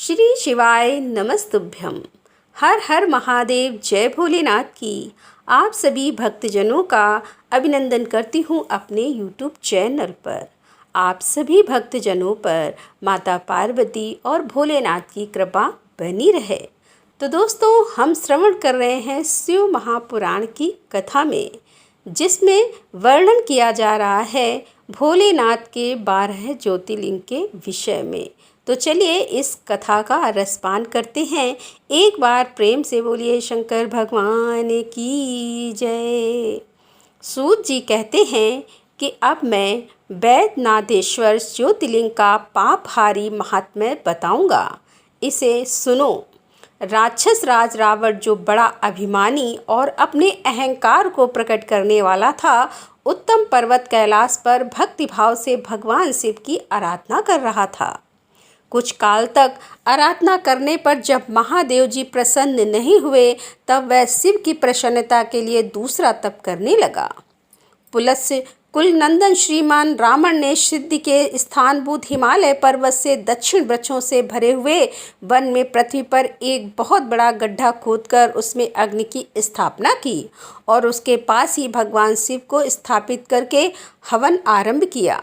श्री शिवाय नमस्तुभ्यम। हर हर महादेव, जय भोलेनाथ की आप सभी भक्तजनों का अभिनंदन करती हूँ अपने YouTube चैनल पर। आप सभी भक्तजनों पर माता पार्वती और भोलेनाथ की कृपा बनी रहे। तो दोस्तों, हम श्रवण कर रहे हैं शिव महापुराण की कथा में, जिसमें वर्णन किया जा रहा है भोलेनाथ के 12 ज्योतिर्लिंग के विषय में। तो चलिए इस कथा का रसपान करते हैं। एक बार प्रेम से बोलिए शंकर भगवान की जय। सूत जी कहते हैं कि अब मैं वैद्यनाथेश्वर ज्योतिर्लिंग का पापहारी महात्म्य बताऊंगा, इसे सुनो। राक्षस राज रावण, जो बड़ा अभिमानी और अपने अहंकार को प्रकट करने वाला था, उत्तम पर्वत कैलाश पर भक्तिभाव से भगवान शिव की आराधना कर रहा था। कुछ काल तक आराधना करने पर जब महादेव जी प्रसन्न नहीं हुए, तब वह शिव की प्रसन्नता के लिए दूसरा तप करने लगा। पुलस्त्य कुलनंदन श्रीमान रावण ने सिद्धि के स्थानभूत हिमालय पर्वत से दक्षिण वृक्षों से भरे हुए वन में पृथ्वी पर एक बहुत बड़ा गड्ढा खोदकर उसमें अग्नि की स्थापना की और उसके पास ही भगवान शिव को स्थापित करके हवन आरंभ किया।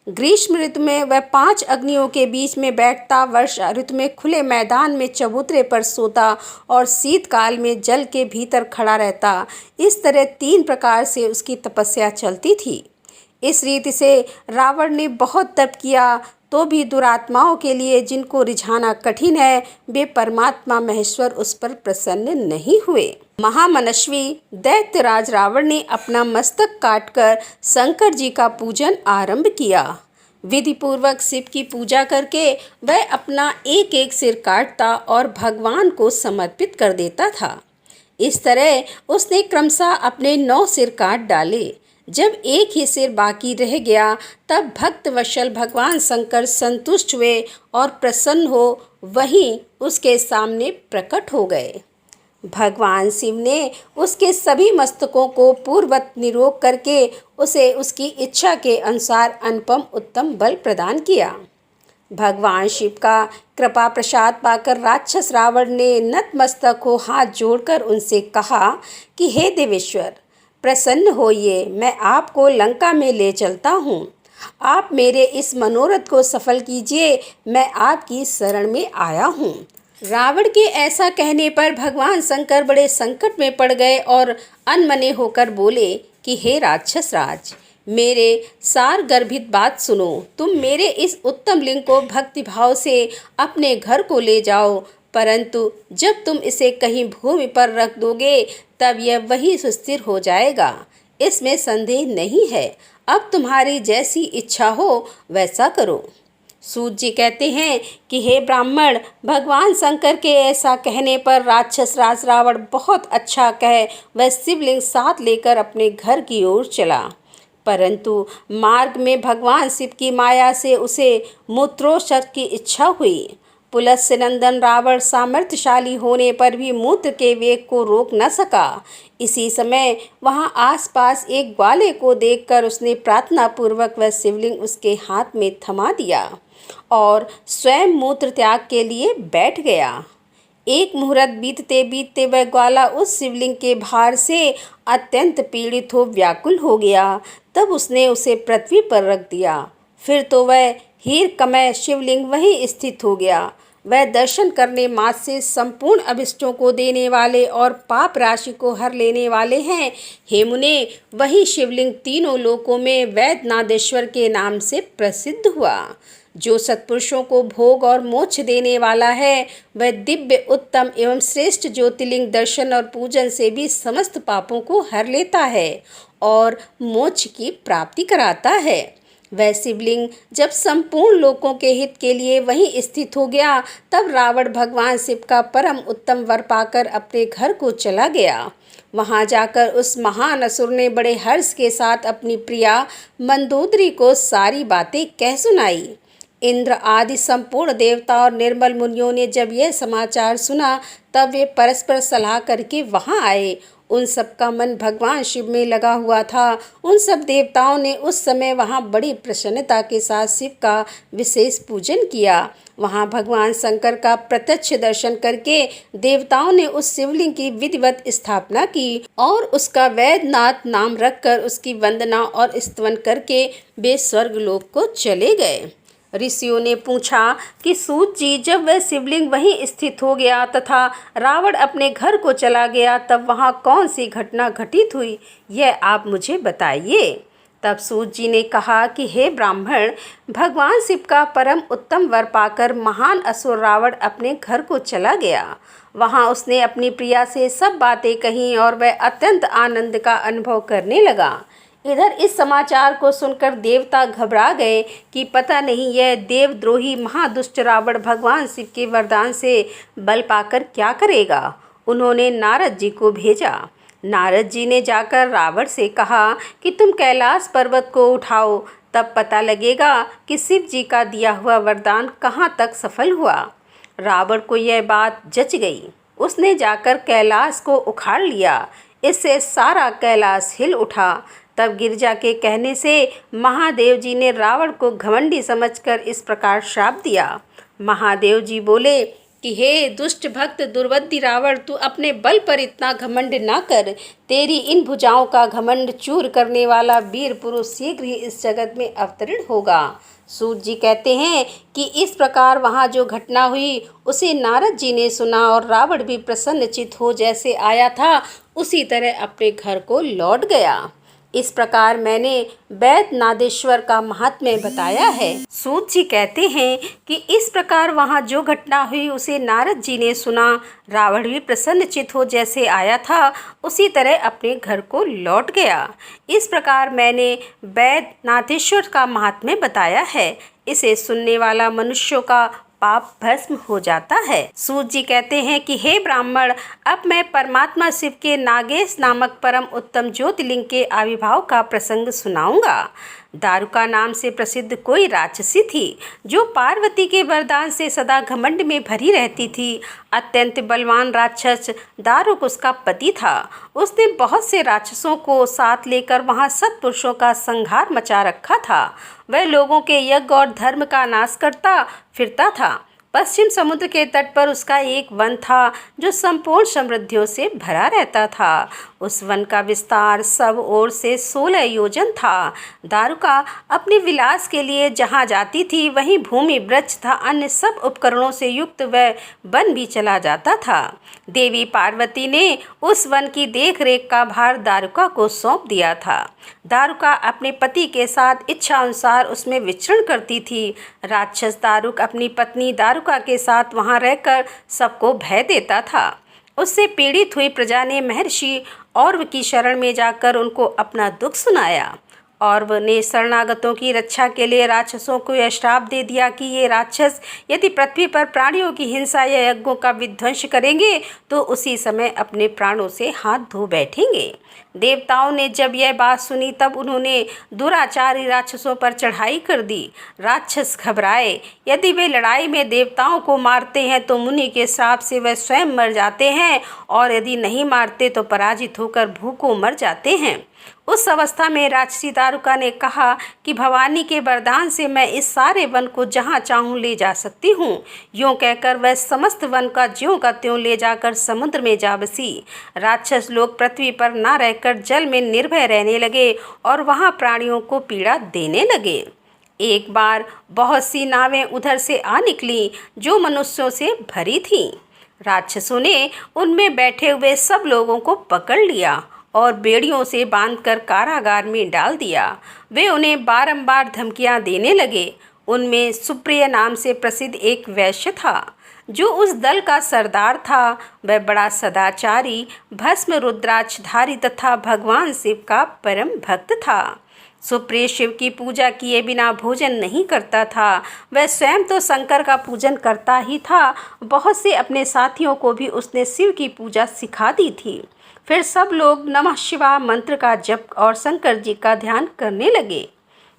ग्रीष्म ऋतु में वह 5 अग्नियों के बीच में बैठता, वर्षा ऋतु में खुले मैदान में चबूतरे पर सोता और शीतकाल में जल के भीतर खड़ा रहता। इस तरह 3 प्रकार से उसकी तपस्या चलती थी। इस रीति से रावण ने बहुत तप किया, तो भी दुरात्माओं के लिए, जिनको रिझाना कठिन है, वे परमात्मा महेश्वर उस पर प्रसन्न नहीं हुए। महामनस्वी दैत्यराज रावण ने अपना मस्तक काटकर शंकर जी का पूजन आरंभ किया। विधि पूर्वक शिव की पूजा करके वह अपना एक एक सिर काटता और भगवान को समर्पित कर देता था। इस तरह उसने क्रमशः अपने 9 सिर काट डाले। जब एक ही सिर बाकी रह गया, तब भक्तवत्सल भगवान शंकर संतुष्ट हुए और प्रसन्न हो वहीं उसके सामने प्रकट हो गए। भगवान शिव ने उसके सभी मस्तकों को पूर्ववत निरोग करके उसे उसकी इच्छा के अनुसार अनुपम उत्तम बल प्रदान किया। भगवान शिव का कृपा प्रसाद पाकर राक्षस रावण ने नतमस्तक हो हाथ जोड़कर उनसे कहा कि हे देवेश्वर, प्रसन्न होइए, मैं आपको लंका में ले चलता हूँ। आप मेरे इस मनोरथ को सफल कीजिए, मैं आपकी शरण में आया हूँ। रावण के ऐसा कहने पर भगवान शंकर बड़े संकट में पड़ गए और अनमने होकर बोले कि हे राक्षस राज, मेरे सार गर्भित बात सुनो। तुम मेरे इस उत्तम लिंग को भक्तिभाव से अपने घर को ले जाओ, परंतु जब तुम इसे कहीं भूमि पर रख दोगे, तब यह वही सुस्थिर हो जाएगा, इसमें संदेह नहीं है। अब तुम्हारी जैसी इच्छा हो वैसा करो। सूत जी कहते हैं कि हे ब्राह्मण, भगवान शंकर के ऐसा कहने पर राक्षस राज रावण बहुत अच्छा कह वह शिवलिंग साथ लेकर अपने घर की ओर चला, परंतु मार्ग में भगवान शिव की माया से उसे मूत्रोत्सर्ग की इच्छा हुई। पुलस्त्य नंदन रावण सामर्थ्यशाली होने पर भी मूत्र के वेग को रोक न सका। इसी समय वहां आसपास एक ग्वाले को देखकर उसने प्रार्थना पूर्वक वह शिवलिंग उसके हाथ में थमा दिया और स्वयं मूत्र त्याग के लिए बैठ गया। एक मुहूर्त बीतते बीतते वह ग्वाला उस शिवलिंग के भार से अत्यंत पीड़ित हो व्याकुल हो गया। तब उसने उसे पृथ्वी पर रख दिया। फिर तो वह हीरकमय शिवलिंग वहीं स्थित हो गया। वह दर्शन करने मात्र से संपूर्ण अभिष्टों को देने वाले और पाप राशि को हर लेने वाले हैं। हे मुने, वही शिवलिंग तीनों लोकों में वैद्यनाथेश्वर के नाम से प्रसिद्ध हुआ। जो सत्पुरुषों को भोग और मोक्ष देने वाला है, वह दिव्य उत्तम एवं श्रेष्ठ ज्योतिर्लिंग दर्शन और पूजन से भी समस्त पापों को हर लेता है और मोक्ष की प्राप्ति कराता है। वह शिवलिंग जब संपूर्ण लोकों के हित के लिए वहीं स्थित हो गया, तब रावण भगवान शिव का परम उत्तम वर पाकर अपने घर को चला गया। वहां जाकर उस महान असुर ने बड़े हर्ष के साथ अपनी प्रिया मंदोदरी को सारी बातें कह सुनाई। इंद्र आदि संपूर्ण देवता और निर्मल मुनियों ने जब यह समाचार सुना, तब वे परस्पर सलाह करके वहां आए उन सब का मन भगवान शिव में लगा हुआ था। उन सब देवताओं ने उस समय वहाँ बड़ी प्रसन्नता के साथ शिव का विशेष पूजन किया। वहाँ भगवान शंकर का प्रत्यक्ष दर्शन करके देवताओं ने उस शिवलिंग की विधिवत स्थापना की और उसका वैद्यनाथ नाम रखकर उसकी वंदना और स्तवन करके वे स्वर्गलोक को चले गए। ऋषियों ने पूछा कि सूत जी, जब वह शिवलिंग वहीं स्थित हो गया तथा रावण अपने घर को चला गया, तब वहाँ कौन सी घटना घटित हुई, यह आप मुझे बताइए। तब सूत जी ने कहा कि हे ब्राह्मण, भगवान शिव का परम उत्तम वर पाकर महान असुर रावण अपने घर को चला गया। वहाँ उसने अपनी प्रिया से सब बातें कहीं और वह अत्यंत आनंद का अनुभव करने लगा। इधर इस समाचार को सुनकर देवता घबरा गए कि पता नहीं यह देवद्रोही महादुष्ट रावण भगवान शिव के वरदान से बल पाकर क्या करेगा। उन्होंने नारद जी को भेजा। नारद जी ने जाकर रावण से कहा कि तुम कैलाश पर्वत को उठाओ, तब पता लगेगा कि शिव जी का दिया हुआ वरदान कहाँ तक सफल हुआ। रावण को यह बात जच गई। उसने जाकर कैलाश को उखाड़ लिया। इससे सारा कैलाश हिल उठा। तब गिरजा के कहने से महादेव जी ने रावण को घमंडी समझकर इस प्रकार श्राप दिया। महादेव जी बोले कि हे दुष्ट भक्त दुर्बुद्धि रावण, तू अपने बल पर इतना घमंड ना कर। तेरी इन भुजाओं का घमंड चूर करने वाला वीर पुरुष शीघ्र ही इस जगत में अवतरित होगा। सूत जी कहते हैं कि इस प्रकार वहाँ जो घटना हुई उसे नारद जी ने सुना और रावण भी प्रसन्नचित्त हो जैसे आया था उसी तरह अपने घर को लौट गया। इस प्रकार मैंने वैद्यनाथेश्वर का महात्म्य बताया है। सूत जी कहते हैं कि इस प्रकार वहाँ जो घटना हुई उसे नारद जी ने सुना। रावण भी प्रसन्नचित्त हो जैसे आया था उसी तरह अपने घर को लौट गया। इस प्रकार मैंने वैद्यनाथेश्वर का महात्म्य बताया है। इसे सुनने वाला मनुष्यों का पाप भस्म हो जाता है। सूत जी कहते हैं कि हे ब्राह्मण, अब मैं परमात्मा शिव के नागेश नामक परम उत्तम ज्योतिर्लिंग के आविर्भाव का प्रसंग सुनाऊंगा। दारुका नाम से प्रसिद्ध कोई राक्षसी थी जो पार्वती के वरदान से सदा घमंड में भरी रहती थी। अत्यंत बलवान राक्षस दारुक उसका पति था। उसने बहुत से राक्षसों को साथ लेकर वहाँ सत्पुरुषों का संहार मचा रखा था। वह लोगों के यज्ञ और धर्म का नाश करता फिरता था। पश्चिम समुद्र के तट पर उसका एक वन था जो संपूर्ण समृद्धियों से भरा रहता था। उस वन का विस्तार सब ओर से 16 योजन था। दारुका अपने विलास के लिए जहाँ जाती थी वहीं भूमि, वृक्ष तथा अन्य सब उपकरणों से युक्त वह वन भी चला जाता था। देवी पार्वती ने उस वन की देखरेख का भार दारुका को सौंप दिया था। दारुका अपने पति के साथ इच्छा अनुसार उसमें विचरण करती थी। राक्षस दारुक अपनी पत्नी दारुका के साथ वहां रहकर सबको भय देता था। उससे पीड़ित हुई प्रजा ने महर्षि औरव की शरण में जाकर उनको अपना दुख सुनाया। औरव ने शरणागतों की रक्षा के लिए राक्षसों को यह श्राप दे दिया कि ये राक्षस यदि पृथ्वी पर प्राणियों की हिंसा या यज्ञों का विध्वंस करेंगे तो उसी समय अपने प्राणों से हाथ धो बैठेंगे। देवताओं ने जब यह बात सुनी तब उन्होंने दुराचारी राक्षसों पर चढ़ाई कर दी। राक्षस घबराए। यदि वे लड़ाई में देवताओं को मारते हैं तो मुनि के श्राप से वे स्वयं मर जाते हैं और यदि नहीं मारते तो पराजित होकर भूखों मर जाते हैं। उस अवस्था में राक्षसी दारुका ने कहा कि भवानी के वरदान से मैं इस सारे वन को जहाँ चाहूँ ले जा सकती हूँ। यूँ कहकर वह समस्त वन का ज्यों का त्यों ले जाकर समुद्र में जा बसी। राक्षस लोग पृथ्वी पर न रहकर जल में निर्भय रहने लगे और वहाँ प्राणियों को पीड़ा देने लगे। एक बार बहुत सी नावें उधर से आ निकली जो मनुष्यों से भरी थीं। राक्षसों ने उनमें बैठे हुए सब लोगों को पकड़ लिया और बेड़ियों से बांधकर कारागार में डाल दिया। वे उन्हें बारंबार धमकियां देने लगे। उनमें सुप्रिय नाम से प्रसिद्ध एक वैश्य था जो उस दल का सरदार था। वह बड़ा सदाचारी, भस्म रुद्राक्षधारी तथा भगवान शिव का परम भक्त था। सुप्रिय शिव की पूजा किए बिना भोजन नहीं करता था। वह स्वयं तो शंकर का पूजन करता ही था, बहुत से अपने साथियों को भी उसने शिव की पूजा सिखा दी थी। फिर सब लोग नमः शिवाय मंत्र का जप और शंकर जी का ध्यान करने लगे।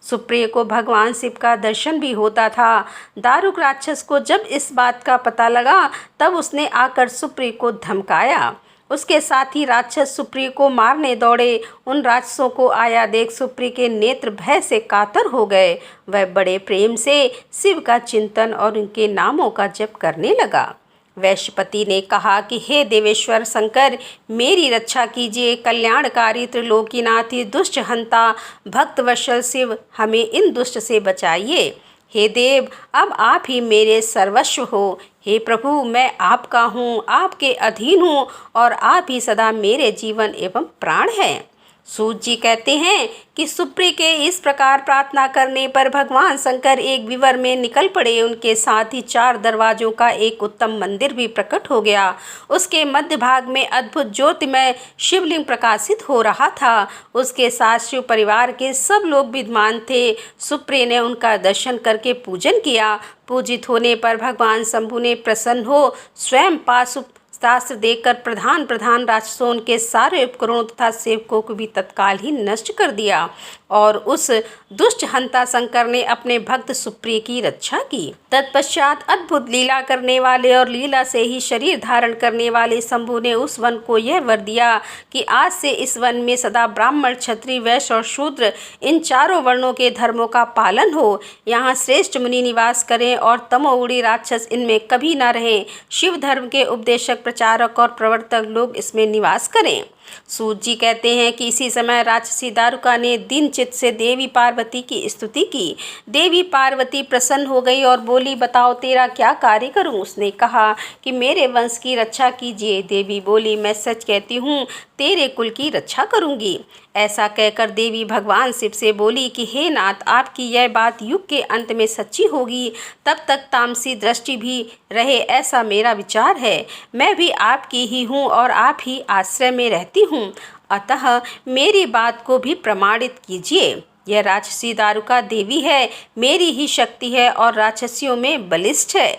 सुप्रिय को भगवान शिव का दर्शन भी होता था। दारुक राक्षस को जब इस बात का पता लगा तब उसने आकर सुप्रिय को धमकाया। उसके साथ ही राक्षस सुप्री को मारने दौड़े। उन राक्षसों को आया देख सुप्री के नेत्र भय से कातर हो गए। वह बड़े प्रेम से शिव का चिंतन और उनके नामों का जप करने लगा। वैश्यपति ने कहा कि हे देवेश्वर शंकर, मेरी रक्षा कीजिए। कल्याणकारी त्रिलोकीनाथ दुष्ट हंता भक्तवत्सल शिव, हमें इन दुष्ट से बचाइए। हे देव, अब आप ही मेरे सर्वस्व हो। हे प्रभु, मैं आपका हूँ, आपके अधीन हूँ और आप ही सदा मेरे जीवन एवं प्राण हैं। सूत जी कहते हैं कि सुप्री के इस प्रकार प्रार्थना करने पर भगवान शंकर एक विवर में निकल पड़े। उनके साथ ही 4 दरवाजों का एक उत्तम मंदिर भी प्रकट हो गया। उसके मध्य भाग में अद्भुत ज्योतिमय शिवलिंग प्रकाशित हो रहा था। उसके साथ शिव परिवार के सब लोग विद्यमान थे। सुप्री ने उनका दर्शन करके पूजन किया। पूजित होने पर भगवान शंभु ने प्रसन्न हो स्वयं पाशुप शास्त्र देकर प्रधान राक्षसों के सारे उपकरणों तथा सेवकों को भी तत्काल ही नष्ट कर दिया और उस दुष्ट हंता शंकर ने अपने भक्त सुप्रिय की रक्षा की। तत्पश्चात अद्भुत लीला करने वाले और लीला से ही शरीर धारण करने वाले शंभु ने उस वन को यह वर दिया कि आज से इस वन में सदा ब्राह्मण, क्षत्रिय, वैश्य और शूद्र इन चारों वर्णों के धर्मों का पालन हो। यहाँ श्रेष्ठ मुनि निवास करें और तमोगुणी राक्षस इनमें कभी न रहें। शिव धर्म के उपदेशक, प्रचारक और प्रवर्तक लोग इसमें निवास करें। सूत जी कहते हैं कि इसी समय राक्षसी दारुका ने दिन चित्त से देवी पार्वती की स्तुति की। देवी पार्वती प्रसन्न हो गई और बोली, बताओ तेरा क्या कार्य करूं। उसने कहा कि मेरे वंश की रक्षा कीजिए। देवी बोली, मैं सच कहती हूँ, तेरे कुल की रक्षा करूंगी। ऐसा कहकर देवी भगवान शिव से बोली कि हे नाथ, आपकी यह बात युग के अंत में सच्ची होगी, तब तक तामसी दृष्टि भी रहे, ऐसा मेरा विचार है। मैं भी आपकी ही हूँ और आप ही आश्रय में रहती हूँ, अतः मेरी बात को भी प्रमाणित कीजिए। यह राक्षसी दारुका देवी है, मेरी ही शक्ति है और राक्षसियों में बलिष्ठ है,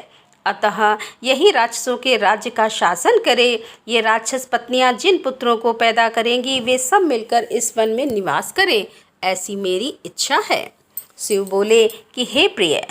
अतः यही राक्षसों के राज्य का शासन करे। ये राक्षस पत्नियां जिन पुत्रों को पैदा करेंगी वे सब मिलकर इस वन में निवास करें, ऐसी मेरी इच्छा है। शिव बोले कि हे प्रिय,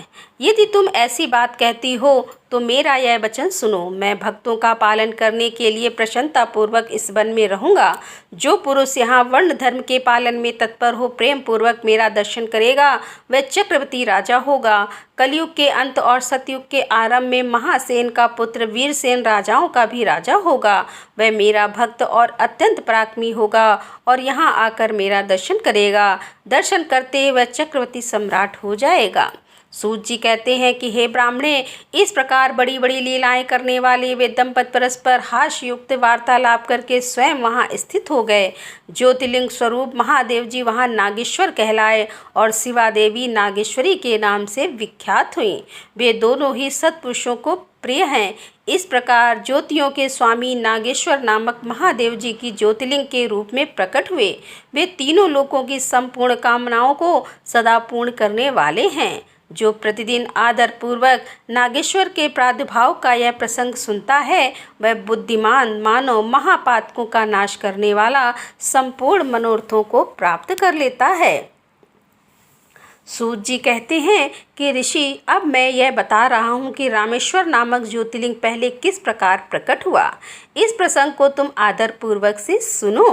यदि तुम ऐसी बात कहती हो तो मेरा यह वचन सुनो। मैं भक्तों का पालन करने के लिए प्रसन्नता पूर्वक इस वन में रहूंगा। जो पुरुष यहाँ वर्ण धर्म के पालन में तत्पर हो, प्रेम पूर्वक मेरा दर्शन करेगा, वह चक्रवर्ती राजा होगा। कलयुग के अंत और सतयुग के आरंभ में महासेन का पुत्र वीरसेन राजाओं का भी राजा होगा। वह मेरा भक्त और अत्यंत पराक्रमी होगा और यहाँ आकर मेरा दर्शन करेगा। दर्शन करते वह चक्रवर्ती सम्राट हो जाएगा। सूत जी कहते हैं कि हे ब्राह्मणे, इस प्रकार बड़ी बड़ी लीलाएं करने वाले वे दंपत परस्पर हास्ययुक्त वार्तालाप करके स्वयं वहां स्थित हो गए। ज्योतिर्लिंग स्वरूप महादेव जी वहां नागेश्वर कहलाए और शिवा देवी नागेश्वरी के नाम से विख्यात हुई। वे दोनों ही सत्पुरुषों को प्रिय हैं। इस प्रकार ज्योतियों के स्वामी नागेश्वर नामक महादेव जी की ज्योतिर्लिंग के रूप में प्रकट हुए। वे तीनों लोकों की संपूर्ण कामनाओं को सदा पूर्ण करने वाले हैं। जो प्रतिदिन आदर पूर्वक नागेश्वर के प्रादुर्भाव का यह प्रसंग सुनता है, वह बुद्धिमान मानव महापातकों का नाश करने वाला संपूर्ण मनोरथों को प्राप्त कर लेता है। सूत जी कहते हैं कि ऋषि, अब मैं यह बता रहा हूँ कि रामेश्वर नामक ज्योतिर्लिंग पहले किस प्रकार प्रकट हुआ। इस प्रसंग को तुम आदर पूर्वक से सुनो।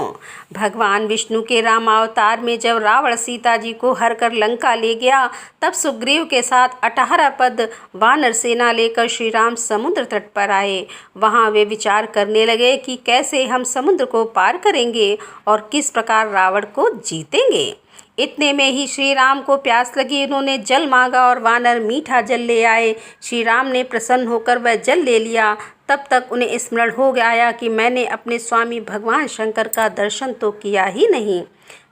भगवान विष्णु के रामावतार में जब रावण सीता जी को हर कर लंका ले गया, तब सुग्रीव के साथ 18 पद वानर सेना लेकर श्री राम समुद्र तट पर आए। वहाँ वे विचार करने लगे कि कैसे हम समुद्र को पार करेंगे और किस प्रकार रावण को जीतेंगे। इतने में ही श्री राम को प्यास लगी। उन्होंने जल मांगा और वानर मीठा जल ले आए। श्री राम ने प्रसन्न होकर वह जल ले लिया। तब तक उन्हें स्मरण हो गया कि मैंने अपने स्वामी भगवान शंकर का दर्शन तो किया ही नहीं,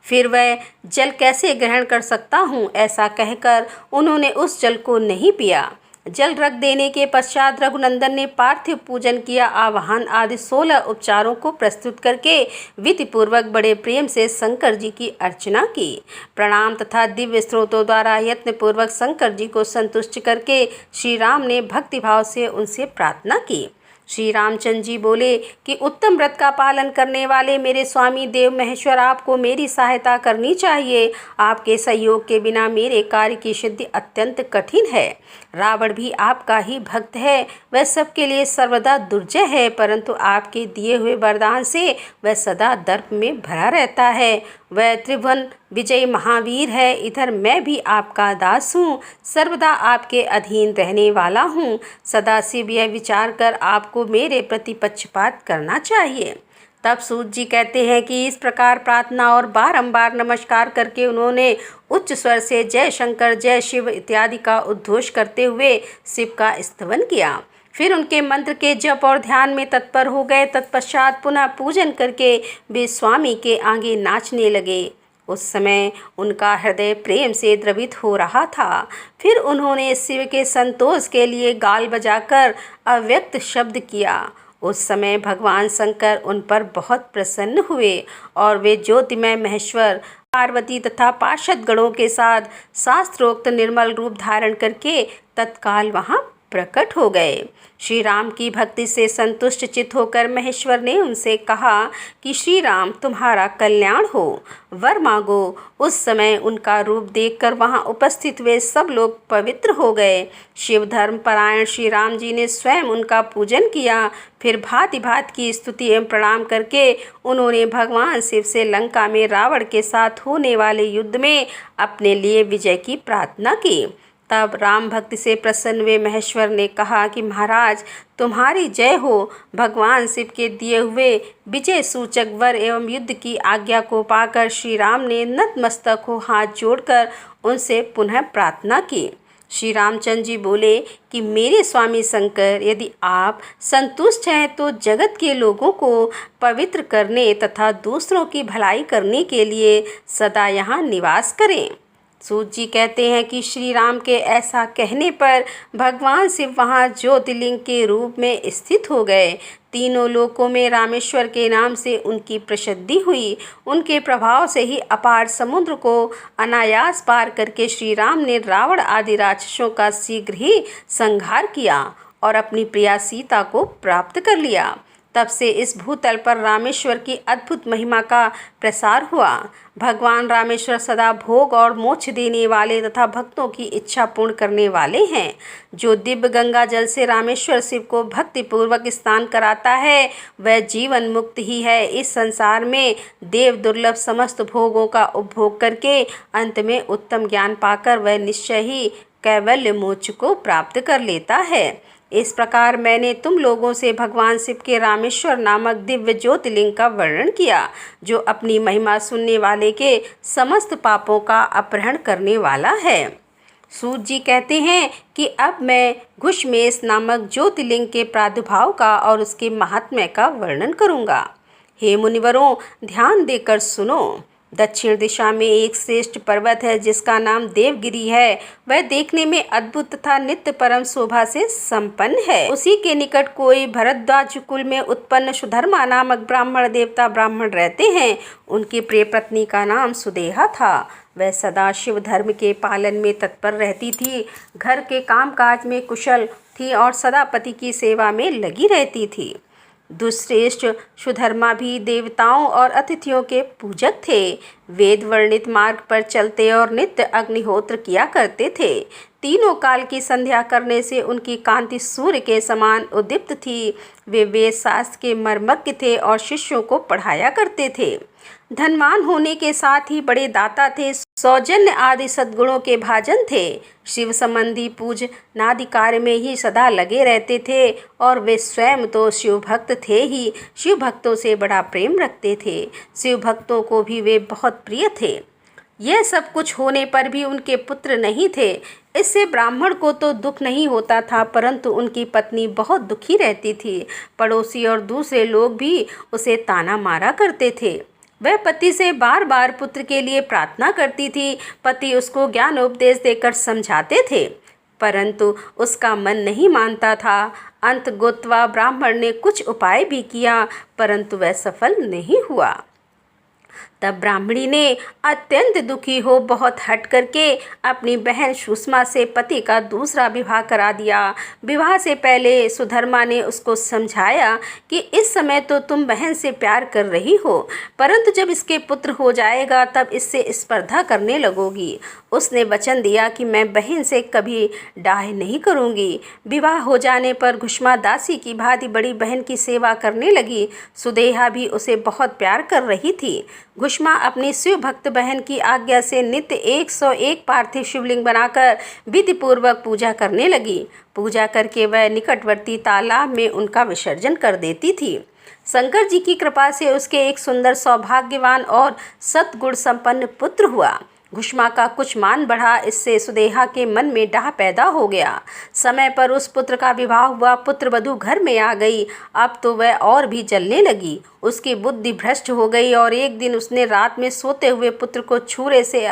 फिर वह जल कैसे ग्रहण कर सकता हूँ। ऐसा कहकर उन्होंने उस जल को नहीं पिया। जल रख देने के पश्चात रघुनंदन ने पार्थिव पूजन किया। आवाहन आदि 16 उपचारों को प्रस्तुत करके विधि पूर्वक बड़े प्रेम से शंकर जी की अर्चना की। प्रणाम तथा दिव्य स्रोतों द्वारा यत्न पूर्वक शंकर जी को संतुष्ट करके श्री राम ने भक्तिभाव से उनसे प्रार्थना की। श्री रामचंद्र जी बोले कि उत्तम व्रत का पालन करने वाले मेरे स्वामी देव महेश्वर, आपको मेरी सहायता करनी चाहिए। आपके सहयोग के बिना मेरे कार्य की सिद्धि अत्यंत कठिन है। रावण भी आपका ही भक्त है, वह सबके लिए सर्वदा दुर्जय है, परंतु आपके दिए हुए वरदान से वह सदा दर्प में भरा रहता है। वह त्रिभुवन विजयी महावीर है। इधर मैं भी आपका दास हूँ, सर्वदा आपके अधीन रहने वाला हूँ। सदाशिव यह विचार कर आपको मेरे प्रति पक्षपात करना चाहिए। तब सूत जी कहते हैं कि इस प्रकार प्रार्थना और बारंबार नमस्कार करके उन्होंने उच्च स्वर से जय शंकर, जय शिव इत्यादि का उद्घोष करते हुए शिव का स्तवन किया। फिर उनके मंत्र के जप और ध्यान में तत्पर हो गए। तत्पश्चात पुनः पूजन करके वे स्वामी के आगे नाचने लगे। उस समय उनका हृदय प्रेम से द्रवित हो रहा था। फिर उन्होंने शिव के संतोष के लिए गाल बजाकर अव्यक्त शब्द किया। उस समय भगवान शंकर उन पर बहुत प्रसन्न हुए और वे ज्योतिमय महेश्वर पार्वती तथा पार्षद गणों के साथ शास्त्रोक्त निर्मल रूप धारण करके तत्काल वहाँ प्रकट हो गए। श्री राम की भक्ति से संतुष्ट चित्त होकर महेश्वर ने उनसे कहा कि श्री राम, तुम्हारा कल्याण हो, वर मांगो। उस समय उनका रूप देखकर वहां उपस्थित हुए सब लोग पवित्र हो गए। शिव धर्म परायण श्री राम जी ने स्वयं उनका पूजन किया। फिर भांति भांति की स्तुति एवं प्रणाम करके उन्होंने भगवान शिव से लंका में रावण के साथ होने वाले युद्ध में अपने लिए विजय की प्रार्थना की। तब राम भक्ति से प्रसन्न हुए महेश्वर ने कहा कि महाराज, तुम्हारी जय हो। भगवान शिव के दिए हुए विजय सूचक वर एवं युद्ध की आज्ञा को पाकर श्री राम ने नतमस्तक हो हाथ जोड़कर उनसे पुनः प्रार्थना की। श्री रामचंद्र जी बोले कि मेरे स्वामी शंकर, यदि आप संतुष्ट हैं तो जगत के लोगों को पवित्र करने तथा दूसरों की भलाई करने के लिए सदा यहाँ निवास करें। सूत जी कहते हैं कि श्री राम के ऐसा कहने पर भगवान शिव वहाँ ज्योतिर्लिंग के रूप में स्थित हो गए। तीनों लोकों में रामेश्वर के नाम से उनकी प्रसिद्धि हुई। उनके प्रभाव से ही अपार समुद्र को अनायास पार करके श्री राम ने रावण आदि राक्षसों का शीघ्र ही संहार किया और अपनी प्रिया सीता को प्राप्त कर लिया। तब से इस भूतल पर रामेश्वर की अद्भुत महिमा का प्रसार हुआ। भगवान रामेश्वर सदा भोग और मोक्ष देने वाले तथा भक्तों की इच्छा पूर्ण करने वाले हैं। जो दिव्य गंगा जल से रामेश्वर शिव को भक्तिपूर्वक स्नान कराता है वह जीवन मुक्त ही है। इस संसार में देव दुर्लभ समस्त भोगों का उपभोग करके अंत में उत्तम ज्ञान पाकर वह निश्चय ही कैवल्य मोक्ष को प्राप्त कर लेता है। इस प्रकार मैंने तुम लोगों से भगवान शिव के रामेश्वर नामक दिव्य ज्योतिर्लिंग का वर्णन किया, जो अपनी महिमा सुनने वाले के समस्त पापों का अपहरण करने वाला है। सूत जी कहते हैं कि अब मैं घुश्मेश नामक ज्योतिर्लिंग के प्रादुर्भाव का और उसके महात्म्य का वर्णन करूँगा। हे मुनिवरों, ध्यान देकर सुनो। दक्षिण दिशा में एक श्रेष्ठ पर्वत है जिसका नाम देवगिरी है। वह देखने में अद्भुत तथा नित्य परम शोभा से संपन्न है। उसी के निकट कोई भरद्वाज कुल में उत्पन्न सुधर्मा नामक ब्राह्मण देवता ब्राह्मण रहते हैं। उनकी प्रिय पत्नी का नाम सुदेहा था। वह सदा शिव धर्म के पालन में तत्पर रहती थी, घर के कामकाज में कुशल थी और सदा पति की सेवा में लगी रहती थी। दुष्श्रेष्ठ सुधर्मा भी देवताओं और अतिथियों के पूजक थे। वेद वर्णित मार्ग पर चलते और नित्य अग्निहोत्र किया करते थे। तीनों काल की संध्या करने से उनकी कांति सूर्य के समान उद्दीप्त थी। वे वेद शास्त्र के मर्मज्ञ थे और शिष्यों को पढ़ाया करते थे। धनवान होने के साथ ही बड़े दाता थे। सौजन्य आदि सद्गुणों के भाजन थे। शिव संबंधी पूज नादि कार्य में ही सदा लगे रहते थे और वे स्वयं तो शिव भक्त थे ही, शिव भक्तों से बड़ा प्रेम रखते थे। शिव भक्तों को भी वे बहुत प्रिय थे। यह सब कुछ होने पर भी उनके पुत्र नहीं थे। इससे ब्राह्मण को तो दुख नहीं होता था, परंतु उनकी पत्नी बहुत दुखी रहती थी। पड़ोसी और दूसरे लोग भी उसे ताना मारा करते थे। वह पति से बार बार पुत्र के लिए प्रार्थना करती थी। पति उसको ज्ञान उपदेश देकर समझाते थे, परंतु उसका मन नहीं मानता था। अंत गोत्वा ब्राह्मण ने कुछ उपाय भी किया, परंतु वह सफल नहीं हुआ। तब ब्राह्मणी ने अत्यंत दुखी हो बहुत हट करके अपनी बहन सुषमा से पति का दूसरा विवाह करा दिया। विवाह से पहले सुधर्मा ने उसको समझाया कि इस समय तो तुम बहन से प्यार कर रही हो, परंतु जब इसके पुत्र हो जाएगा तब इससे स्पर्धा करने लगोगी। उसने वचन दिया कि मैं बहन से कभी डाह नहीं करूंगी। विवाह हो जाने पर घुष्मा दासी की भांति बड़ी बहन की सेवा करने लगी। सुदेहा भी उसे बहुत प्यार कर रही थी। घुष्मा अपनी शिव भक्त बहन की आज्ञा से नित्य 101 पार्थिव शिवलिंग बनाकर विधि पूर्वक पूजा करने लगी। पूजा करके वह निकटवर्ती तालाब में उनका विसर्जन कर देती थी। शंकर जी की कृपा से उसके एक सुंदर सौभाग्यवान और सद्गुण संपन्न पुत्र हुआ। घुष्मा का कुछ मान बढ़ा, इससे सुदेहा के मन में डाह पैदा हो गया। समय पर उस पुत्र का विवाह हुआ। पुत्र वधू घर में आ गई। अब तो वह और भी जलने लगी। उसकी बुद्धि भ्रष्ट हो गई और एक दिन उसने रात में सोते हुए पुत्र को छुरे से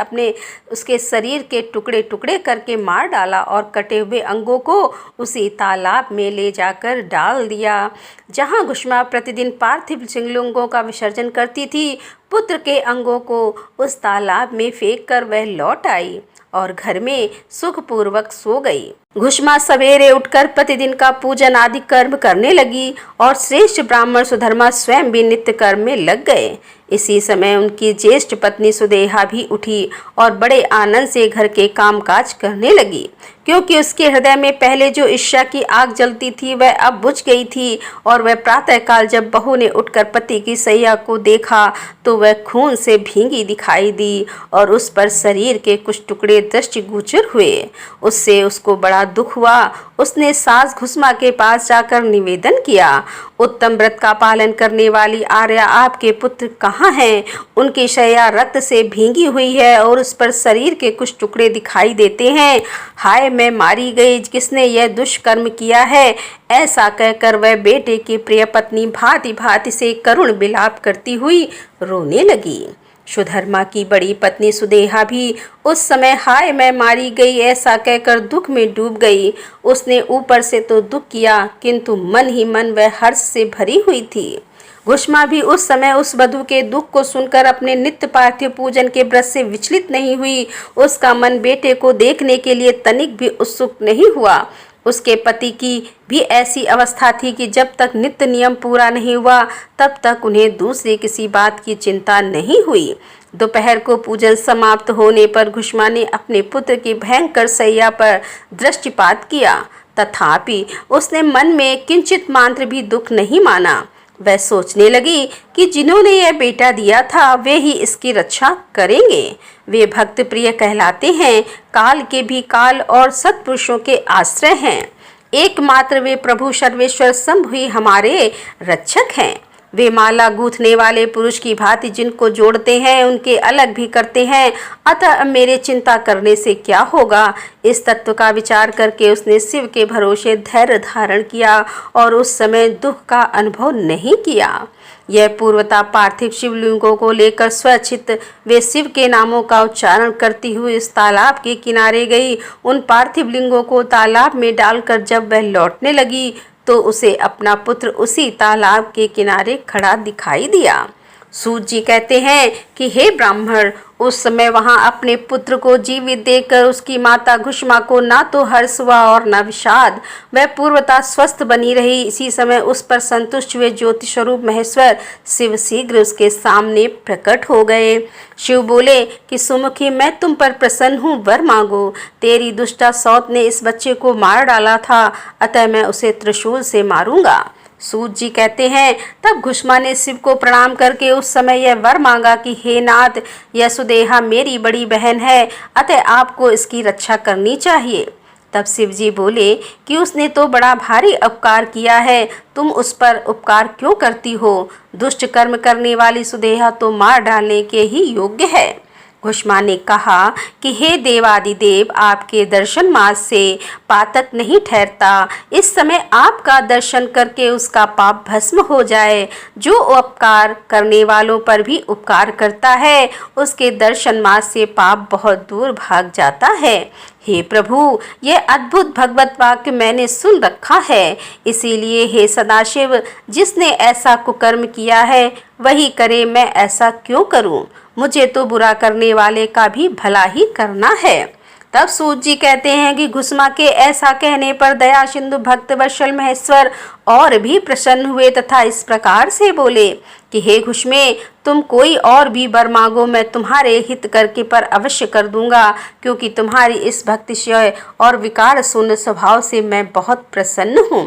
उसके शरीर के टुकड़े टुकड़े करके मार डाला और कटे हुए अंगों को उसी तालाब में ले जाकर डाल दिया जहाँ घुष्मा प्रतिदिन पार्थिव शिवलिंगों का विसर्जन करती थी। पुत्र के अंगों को उस तालाब में फेंक कर वह लौट आई और घर में सुखपूर्वक सो गई। घुष्मा सवेरे उठकर प्रतिदिन का पूजन आदि कर्म करने लगी और श्रेष्ठ ब्राह्मण सुधर्मा स्वयं भी नित्य कर्म में लग गए। इसी समय उनकी ज्येष्ठ पत्नी सुदेहा भी उठी और बड़े आनंद से घर के कामकाज करने लगी, क्योंकि उसके हृदय में पहले जो ईर्ष्या की आग जलती थी वह अब बुझ गई थी। और वह प्रातःकाल जब बहू ने उठकर पति की सैया को देखा तो वह खून से भींगी दिखाई दी और उस पर शरीर के कुछ टुकड़े दृष्टिगोचर हुए। उससे उसको बड़ा दुख हुआ। उसने सास घुष्मा के पास जाकर निवेदन किया, उत्तम व्रत का पालन करने वाली आर्या आपके पुत्र कहाँ हैं? उनकी शैया रक्त से भींगी हुई है और उस पर शरीर के कुछ टुकड़े दिखाई देते हैं। हाय मैं मारी गई, किसने यह दुष्कर्म किया है? ऐसा कहकर वह बेटे की प्रिय पत्नी भांति भांति से करुण विलाप करती हुई रोने लगी। सुधर्मा की बड़ी पत्नी सुदेहा भी उस समय हाय मैं मारी गई ऐसा कहकर दुख में डूब गई। उसने ऊपर से तो दुख किया किंतु मन ही मन वह हर्ष से भरी हुई थी। घुष्मा भी उस समय उस वधू के दुख को सुनकर अपने नित्य पार्थिव पूजन के व्रत से विचलित नहीं हुई। उसका मन बेटे को देखने के लिए तनिक भी उत्सुक नहीं हुआ। उसके पति की भी ऐसी अवस्था थी कि जब तक नित्य नियम पूरा नहीं हुआ तब तक उन्हें दूसरी किसी बात की चिंता नहीं हुई। दोपहर को पूजन समाप्त होने पर घुष्मा ने अपने पुत्र की भयंकर सैया पर दृष्टिपात किया, तथापि उसने मन में किंचित मात्र भी दुख नहीं माना। वह सोचने लगी कि जिन्होंने यह बेटा दिया था वे ही इसकी रक्षा करेंगे। वे भक्त प्रिय कहलाते हैं, काल के भी काल और सत्पुरुषों के आश्रय हैं। एकमात्र वे प्रभु सर्वेश्वर शंभु ही हमारे रक्षक हैं। वे माला गूंथने वाले पुरुष की भांति जिनको जोड़ते हैं उनके अलग भी करते हैं, अतः मेरे चिंता करने से क्या होगा। इस तत्व का विचार करके उसने शिव के भरोसे धैर्य धारण किया और उस समय दुख का अनुभव नहीं किया। यह पूर्वता पार्थिव शिवलिंगों को लेकर स्वचित वे शिव के नामों का उच्चारण करती हुई इस तालाब के किनारे गई। उन पार्थिव लिंगों को तालाब में डालकर जब वह लौटने लगी तो उसे अपना पुत्र उसी तालाब के किनारे खड़ा दिखाई दिया। सूत जी कहते हैं कि हे ब्राह्मण, उस समय वहां अपने पुत्र को जीवित देखकर उसकी माता घुष्मा को ना तो हर्ष हुआ और न विषाद। वह पूर्वता स्वस्थ बनी रही। इसी समय उस पर संतुष्ट हुए ज्योति स्वरूप महेश्वर शिव शीघ्र उसके सामने प्रकट हो गए। शिव बोले कि सुमुखी, मैं तुम पर प्रसन्न हूँ, वर मांगो। तेरी दुष्टा सौत ने इस बच्चे को मार डाला था, अतः मैं उसे त्रिशूल से मारूंगा। सूत जी कहते हैं तब घुष्मा ने शिव को प्रणाम करके उस समय यह वर मांगा कि हे नाथ, यह सुदेहा मेरी बड़ी बहन है, अतः आपको इसकी रक्षा करनी चाहिए। तब शिव जी बोले कि उसने तो बड़ा भारी उपकार किया है, तुम उस पर उपकार क्यों करती हो? दुष्ट कर्म करने वाली सुदेहा तो मार डालने के ही योग्य है। घुष्मा ने कहा कि हे देवादिदेव, आपके दर्शन मात्र से पातक नहीं ठहरता। इस समय आपका दर्शन करके उसका पाप भस्म हो जाए। जो उपकार करने वालों पर भी उपकार करता है उसके दर्शन मात्र से पाप बहुत दूर भाग जाता है। हे प्रभु, यह अद्भुत भगवत वाक्य मैंने सुन रखा है। इसीलिए हे सदाशिव, जिसने ऐसा कुकर्म किया है वही करे, मैं ऐसा क्यों करूं? मुझे तो बुरा करने वाले का भी भला ही करना है। तब सूत जी कहते हैं कि घुसमा के ऐसा कहने पर दया सिंधु भक्त वत्सल महेश्वर और भी प्रसन्न हुए तथा इस प्रकार से बोले कि हे घुसमे, तुम कोई और भी वर मांगो, मैं तुम्हारे हित करके पर अवश्य कर दूंगा, क्योंकि तुम्हारी इस भक्तिशय और विकार शून्य स्वभाव से मैं बहुत प्रसन्न हूँ।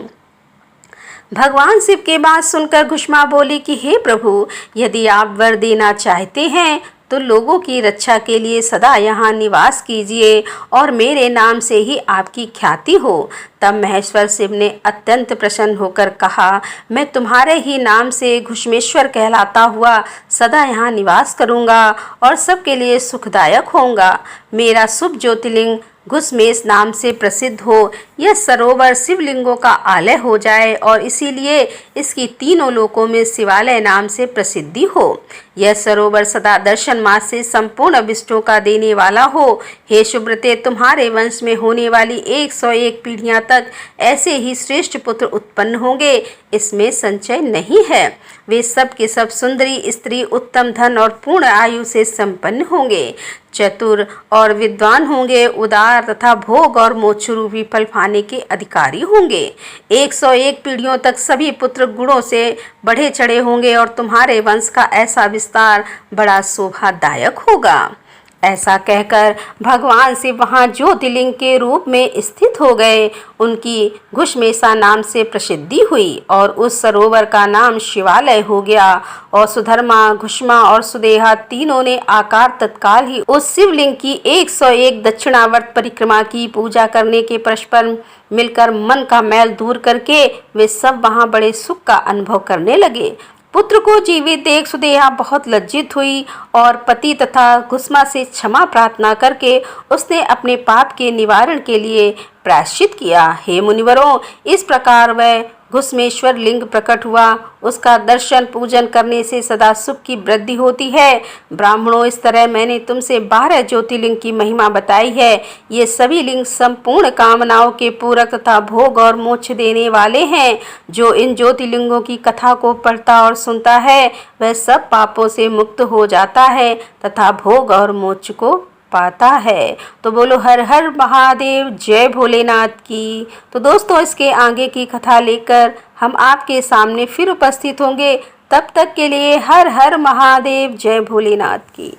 भगवान शिव के बात सुनकर घुसमा बोली कि हे प्रभु, यदि आप वर देना चाहते हैं तो लोगों की रक्षा के लिए सदा यहाँ निवास कीजिए और मेरे नाम से ही आपकी ख्याति हो। तब महेश्वर शिव ने अत्यंत प्रसन्न होकर कहा, मैं तुम्हारे ही नाम से घुसमेश्वर कहलाता हुआ सदा यहाँ निवास करूँगा और सबके लिए सुखदायक होऊंगा। मेरा शुभ ज्योतिर्लिंग घुसमेश नाम से प्रसिद्ध हो, यह सरोवर शिवलिंगों का आलय हो जाए और इसीलिए इसकी तीनों लोकों में शिवालय नाम से प्रसिद्धि हो। यह सरोवर सदा दर्शन मार्ग से संपूर्ण अभिष्टों का देने वाला हो। हे शुभ्रते, तुम्हारे वंश में होने वाली 101 पीढ़ियां तक ऐसे ही श्रेष्ठ पुत्र उत्पन्न होंगे, इसमें संशय नहीं है। वे सब के सब सुंदरी स्त्री, उत्तम धन और पूर्ण आयु से संपन्न होंगे, चतुर और विद्वान होंगे, उदार तथा भोग और मोक्ष रूपी फल पाने के अधिकारी होंगे। 101 पीढ़ियों तक सभी पुत्र गुणों से बढ़े चढ़े होंगे और तुम्हारे वंश का ऐसा विस्तार बड़ा शोभादायक होगा। ऐसा कहकर भगवान शिव वहाँ ज्योतिर्लिंग के रूप में स्थित हो गए। उनकी घुसमेशा नाम से प्रसिद्धि हुई और उस सरोवर का नाम शिवालय हो गया। और सुधर्मा, घुसमा और सुदेहा तीनों ने आकार तत्काल ही उस शिवलिंग की 101 दक्षिणावर्त परिक्रमा की। पूजा करने के परस्पर मिलकर मन का मैल दूर करके वे सब वहाँ बड़े सुख का अनुभव करने लगे। पुत्र को जीवित देख सुदेहा बहुत लज्जित हुई और पति तथा घुसमा से क्षमा प्रार्थना करके उसने अपने पाप के निवारण के लिए प्रायश्चित किया। हे मुनिवरों, इस प्रकार वह घुसमेश्वर लिंग प्रकट हुआ। उसका दर्शन पूजन करने से सदा सुख की वृद्धि होती है। ब्राह्मणों, इस तरह मैंने तुमसे 12 ज्योतिर्लिंग की महिमा बताई है। ये सभी लिंग संपूर्ण कामनाओं के पूरक तथा भोग और मोक्ष देने वाले हैं। जो इन ज्योतिर्लिंगों की कथा को पढ़ता और सुनता है वह सब पापों से मुक्त हो जाता है तथा भोग और मोक्ष को पाता है। तो बोलो हर हर महादेव, जय भोलेनाथ की। तो दोस्तों, इसके आगे की कथा लेकर हम आपके सामने फिर उपस्थित होंगे। तब तक के लिए हर हर महादेव, जय भोलेनाथ की।